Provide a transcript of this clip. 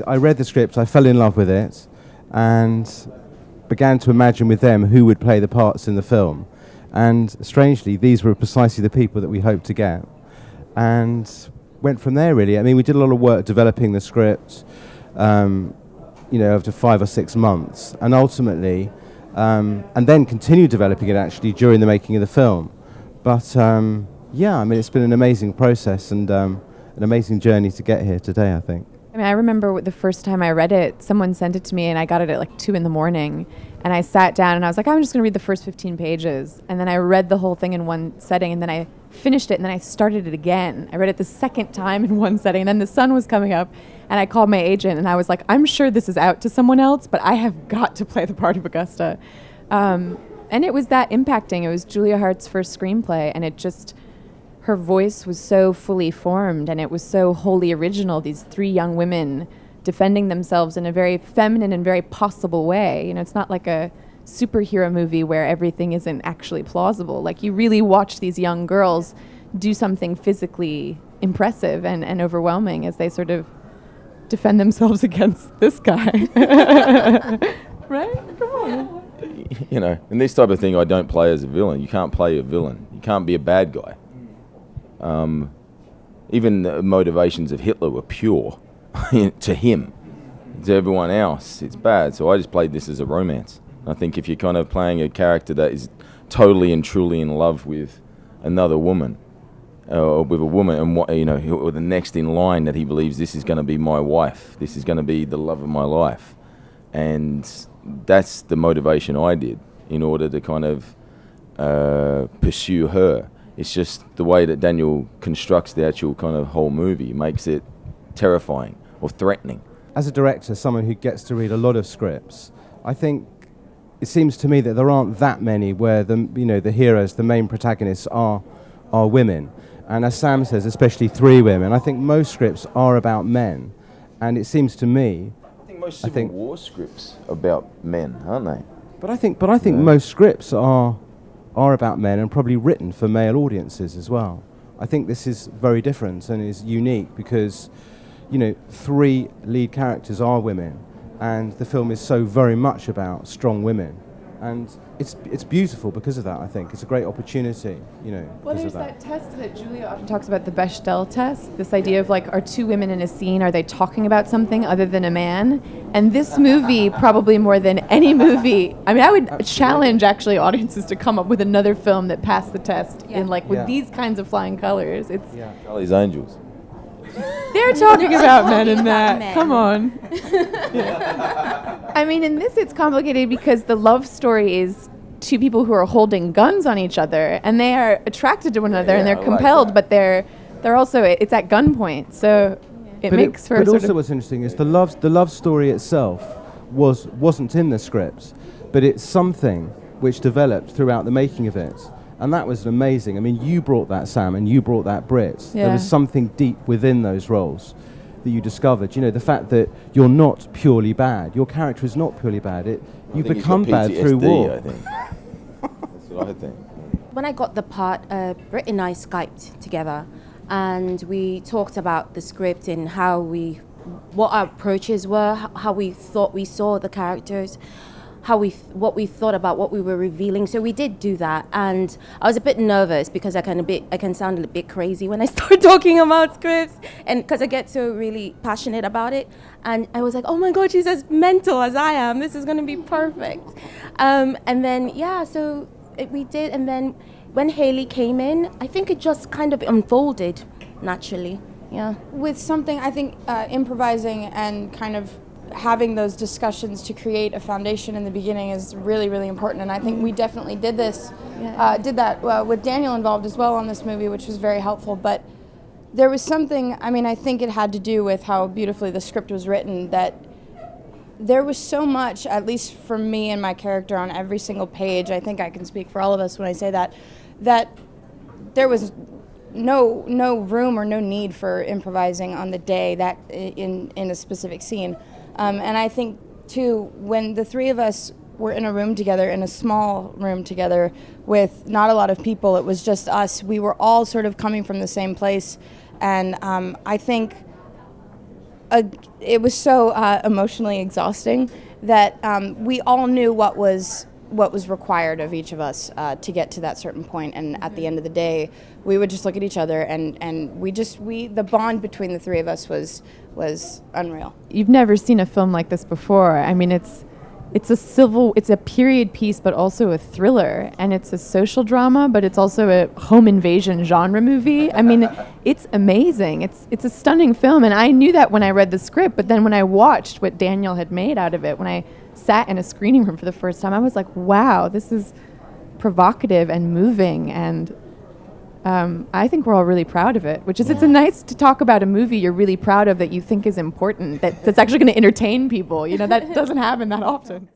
I read the script, I fell in love with it, and began to imagine with them who would play the parts in the film. And strangely, these were precisely the people that we hoped to get. And went from there, really. I mean, we did a lot of work developing the script, after 5 or 6 months, and ultimately, and then continued developing it actually during the making of the film. But it's been an amazing process and an amazing journey to get here today, I think. I mean, I remember the first time I read it, someone sent it to me and I got it at like 2 a.m. And I sat down and I was like, I'm just going to read the first 15 pages. And then I read the whole thing in one setting and then I finished it and then I started it again. I read it the second time in one setting and then the sun was coming up and I called my agent and I was like, I'm sure this is out to someone else, but I have got to play the part of Augusta. And it was that impacting. It was Julia Hart's first screenplay and it just... her voice was so fully formed and it was so wholly original, these 3 young women defending themselves in a very feminine and very possible way. You know, it's not like a superhero movie where everything isn't actually plausible. Like, you really watch these young girls do something physically impressive and overwhelming as they sort of defend themselves against this guy. Right? Come on. You know, in this type of thing, I don't play as a villain. You can't play a villain. You can't be a bad guy. Even the motivations of Hitler were pure to him. To everyone else, it's bad. So I just played this as a romance. I think if you're kind of playing a character that is totally and truly in love with another woman, or with a woman, and or the next in line that he believes this is going to be my wife, this is going to be the love of my life, and that's the motivation I did in order to kind of pursue her. It's just the way that Daniel constructs the actual kind of whole movie makes it terrifying or threatening. As a director, someone who gets to read a lot of scripts, I think it seems to me that there aren't that many where the heroes, the main protagonists are women. And as Sam says, especially 3 women. I think most scripts are about men. And it seems to me... I think most Civil War scripts are about men, aren't they? But I think most scripts are about men and probably written for male audiences as well. I think this is very different and is unique because, 3 lead characters are women and the film is so very much about strong women. And it's beautiful because of that, I think. It's a great opportunity, Well, there's that test that Julia often talks about, the Bechdel test, this idea of like, are 2 women in a scene, are they talking about something other than a man? And this movie, probably more than any movie, I mean, I would challenge actually audiences to come up with another film that passed the test with these kinds of flying colors. It's Charlie's Angels. They're talking about men in that. Come on. I mean, in this it's complicated because the love story is 2 people who are holding guns on each other and they are attracted to one another and they're compelled, but they're also, it's at gunpoint. So it makes for But also what's interesting is the love story itself wasn't in the script, but it's something which developed throughout the making of it. And that was amazing. I mean, you brought that, Sam, and you brought that, Brit. Yeah. There was something deep within those roles that you discovered. The fact that you're not purely bad. Your character is not purely bad. You become bad through war. I think. That's what I think. When I got the part, Brit and I Skyped together, and we talked about the script and what our approaches were, how we thought we saw the characters, what we thought about what we were revealing. So we did do that, and I was a bit nervous because I can sound a bit crazy when I start talking about scripts, and because I get so really passionate about it. And I was like, oh my God, she's as mental as I am. This is going to be perfect. And then so we did. And then when Hailee came in, I think it just kind of unfolded naturally. Yeah. With something, I think improvising and kind of having those discussions to create a foundation in the beginning is really, really important. And I think we definitely did that with Daniel involved as well on this movie, which was very helpful. But there was something, I think it had to do with how beautifully the script was written, that there was so much, at least for me and my character on every single page, I think I can speak for all of us when I say that there was no room or no need for improvising on the day that in a specific scene. And I think, too, when the 3 of us were in a room together, in a small room together with not a lot of people, it was just us, we were all sort of coming from the same place. And I think it was so emotionally exhausting that we all knew what was required of each of us to get to that certain point. And at the end of the day, we would just look at each other, and the bond between the three of us was unreal. You've never seen a film like this before. I mean, it's a period piece, but also a thriller, and it's a social drama, but it's also a home invasion genre movie. I mean, it's amazing. It's a stunning film, and I knew that when I read the script, but then when I watched what Daniel had made out of it, when I sat in a screening room for the first time, I was like, wow, this is provocative and moving, and I think we're all really proud of it, which is it's nice to talk about a movie you're really proud of that you think is important, that's actually going to entertain people. You know, that doesn't happen that often.